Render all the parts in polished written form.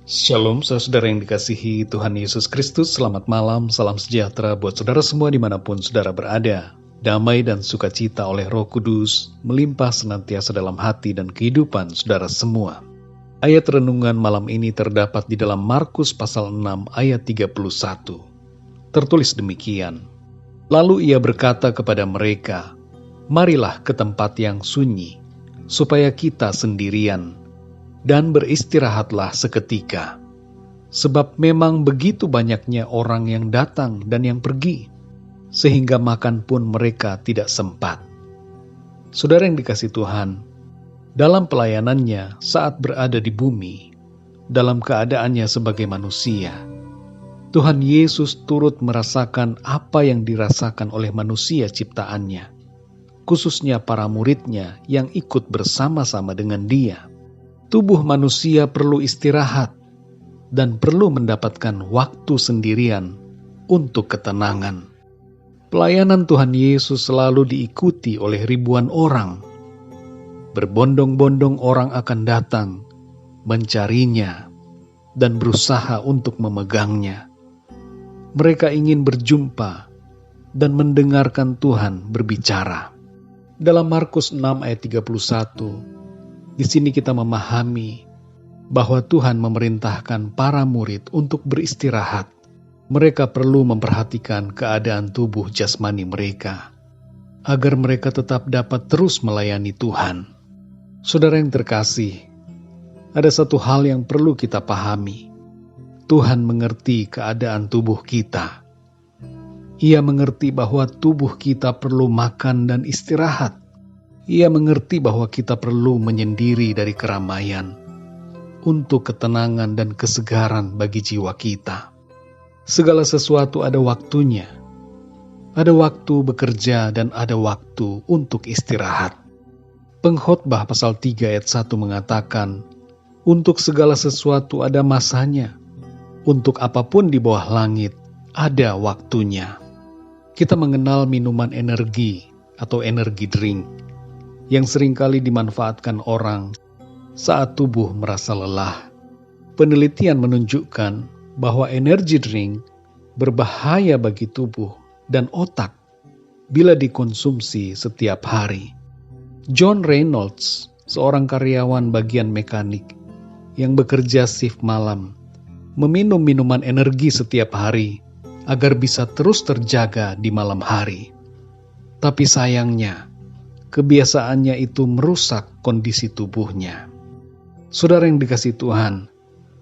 Shalom, saudara yang dikasihi Tuhan Yesus Kristus. Selamat malam, salam sejahtera buat saudara semua dimanapun saudara berada. Damai dan sukacita oleh Roh Kudus melimpah senantiasa dalam hati dan kehidupan saudara semua. Ayat renungan malam ini terdapat di dalam Markus pasal 6 ayat 31. Tertulis demikian. Lalu ia berkata kepada mereka, "Marilah ke tempat yang sunyi, supaya kita sendirian, dan beristirahatlah seketika. Sebab memang begitu banyaknya orang yang datang dan yang pergi, sehingga makan pun mereka tidak sempat." Saudara yang dikasihi Tuhan, dalam pelayanannya saat berada di bumi, dalam keadaannya sebagai manusia, Tuhan Yesus turut merasakan apa yang dirasakan oleh manusia ciptaannya, khususnya para muridnya yang ikut bersama-sama dengan Dia. Tubuh manusia perlu istirahat dan perlu mendapatkan waktu sendirian untuk ketenangan. Pelayanan Tuhan Yesus selalu diikuti oleh ribuan orang. Berbondong-bondong orang akan datang, mencarinya, dan berusaha untuk memegangnya. Mereka ingin berjumpa dan mendengarkan Tuhan berbicara. Dalam Markus 6 ayat 31, di sini kita memahami bahwa Tuhan memerintahkan para murid untuk beristirahat. Mereka perlu memperhatikan keadaan tubuh jasmani mereka, agar mereka tetap dapat terus melayani Tuhan. Saudara yang terkasih, ada satu hal yang perlu kita pahami. Tuhan mengerti keadaan tubuh kita. Ia mengerti bahwa tubuh kita perlu makan dan istirahat. Ia mengerti bahwa kita perlu menyendiri dari keramaian untuk ketenangan dan kesegaran bagi jiwa kita. Segala sesuatu ada waktunya. Ada waktu bekerja dan ada waktu untuk istirahat. Pengkhotbah pasal 3 ayat 1 mengatakan, "Untuk segala sesuatu ada masanya. Untuk apapun di bawah langit ada waktunya." Kita mengenal minuman energi atau energi drink yang seringkali dimanfaatkan orang saat tubuh merasa lelah. Penelitian menunjukkan bahwa energy drink berbahaya bagi tubuh dan otak bila dikonsumsi setiap hari. John Reynolds, seorang karyawan bagian mekanik yang bekerja shift malam, meminum minuman energi setiap hari agar bisa terus terjaga di malam hari. Tapi sayangnya, kebiasaannya itu merusak kondisi tubuhnya. Saudara yang dikasihi Tuhan,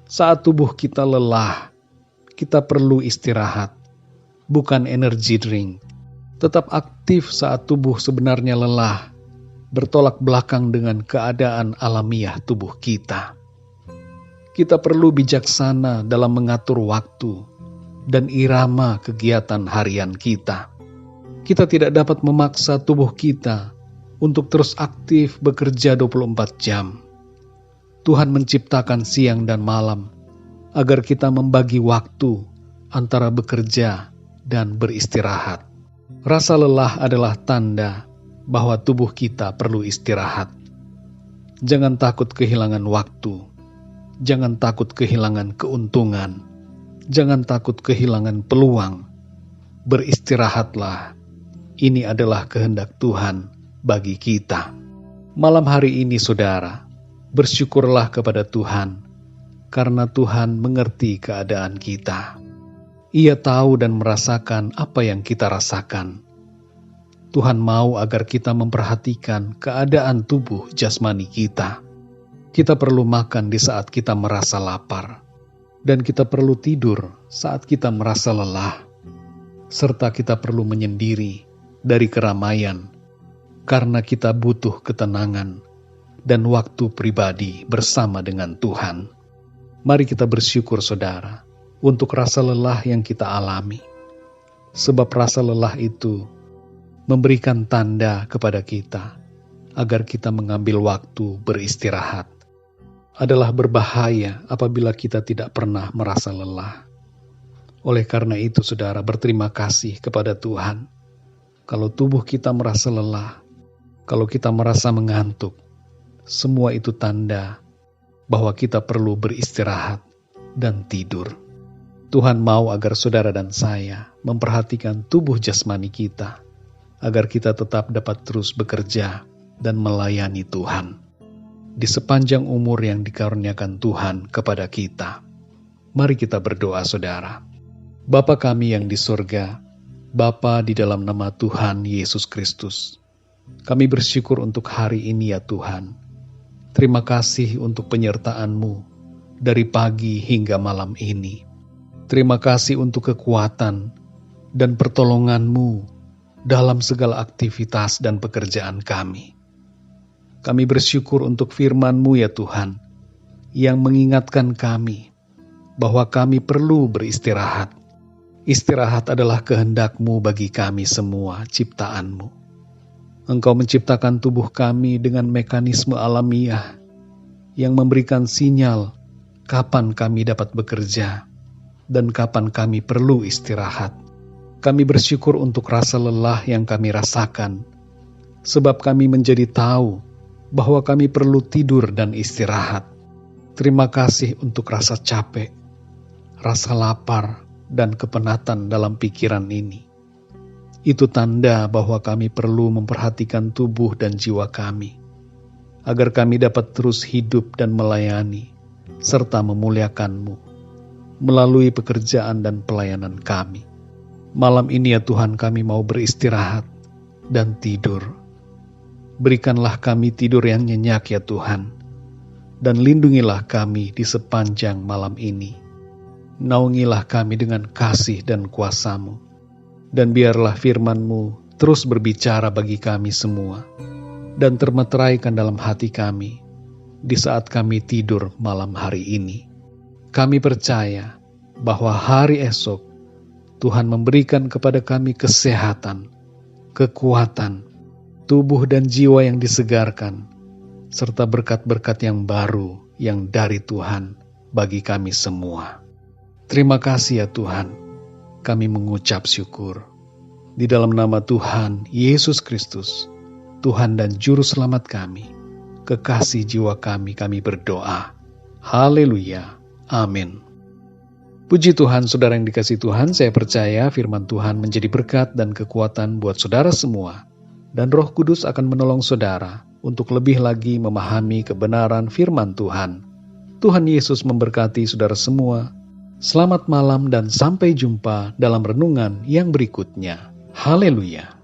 saat tubuh kita lelah, kita perlu istirahat, bukan energy drink. Tetap aktif saat tubuh sebenarnya lelah, bertolak belakang dengan keadaan alamiah tubuh kita. Kita perlu bijaksana dalam mengatur waktu dan irama kegiatan harian kita. Kita tidak dapat memaksa tubuh kita untuk terus aktif bekerja 24 jam. Tuhan menciptakan siang dan malam agar kita membagi waktu antara bekerja dan beristirahat. Rasa lelah adalah tanda bahwa tubuh kita perlu istirahat. Jangan takut kehilangan waktu. Jangan takut kehilangan keuntungan. Jangan takut kehilangan peluang. Beristirahatlah. Ini adalah kehendak Tuhan bagi kita. Malam hari ini saudara, bersyukurlah kepada Tuhan karena Tuhan mengerti keadaan kita. Ia tahu dan merasakan apa yang kita rasakan. Tuhan mau agar kita memperhatikan keadaan tubuh jasmani kita. Kita perlu makan di saat kita merasa lapar, dan kita perlu tidur saat kita merasa lelah, serta kita perlu menyendiri dari keramaian karena kita butuh ketenangan dan waktu pribadi bersama dengan Tuhan. Mari kita bersyukur saudara untuk rasa lelah yang kita alami. Sebab rasa lelah itu memberikan tanda kepada kita agar kita mengambil waktu beristirahat. Adalah berbahaya apabila kita tidak pernah merasa lelah. Oleh karena itu saudara, berterima kasih kepada Tuhan. Kalau tubuh kita merasa lelah, kalau kita merasa mengantuk, semua itu tanda bahwa kita perlu beristirahat dan tidur. Tuhan mau agar saudara dan saya memperhatikan tubuh jasmani kita, agar kita tetap dapat terus bekerja dan melayani Tuhan di sepanjang umur yang dikaruniakan Tuhan kepada kita. Mari kita berdoa, saudara. Bapa kami yang di surga, Bapa di dalam nama Tuhan Yesus Kristus, kami bersyukur untuk hari ini ya Tuhan. Terima kasih untuk penyertaan-Mu dari pagi hingga malam ini. Terima kasih untuk kekuatan dan pertolongan-Mu dalam segala aktivitas dan pekerjaan kami. Kami bersyukur untuk firman-Mu ya Tuhan, yang mengingatkan kami bahwa kami perlu beristirahat. Istirahat adalah kehendak-Mu bagi kami semua ciptaan-Mu. Engkau menciptakan tubuh kami dengan mekanisme alamiah yang memberikan sinyal kapan kami dapat bekerja dan kapan kami perlu istirahat. Kami bersyukur untuk rasa lelah yang kami rasakan, sebab kami menjadi tahu bahwa kami perlu tidur dan istirahat. Terima kasih untuk rasa capek, rasa lapar, dan kepenatan dalam pikiran ini. Itu tanda bahwa kami perlu memperhatikan tubuh dan jiwa kami, agar kami dapat terus hidup dan melayani, serta memuliakan-Mu melalui pekerjaan dan pelayanan kami. Malam ini ya Tuhan, kami mau beristirahat dan tidur. Berikanlah kami tidur yang nyenyak ya Tuhan, dan lindungilah kami di sepanjang malam ini. Naungilah kami dengan kasih dan kuasa-Mu, dan biarlah firman-Mu terus berbicara bagi kami semua, dan termeteraikan dalam hati kami di saat kami tidur malam hari ini. Kami percaya bahwa hari esok Tuhan memberikan kepada kami kesehatan, kekuatan, tubuh dan jiwa yang disegarkan, serta berkat-berkat yang baru yang dari Tuhan bagi kami semua. Terima kasih ya Tuhan, kami mengucap syukur. Di dalam nama Tuhan Yesus Kristus, Tuhan dan Juru Selamat kami, kekasih jiwa kami berdoa. Haleluya. Amin. Puji Tuhan, saudara yang dikasihi Tuhan, saya percaya firman Tuhan menjadi berkat dan kekuatan buat saudara semua. Dan Roh Kudus akan menolong saudara untuk lebih lagi memahami kebenaran firman Tuhan. Tuhan Yesus memberkati saudara semua. Selamat malam dan sampai jumpa dalam renungan yang berikutnya. Haleluya.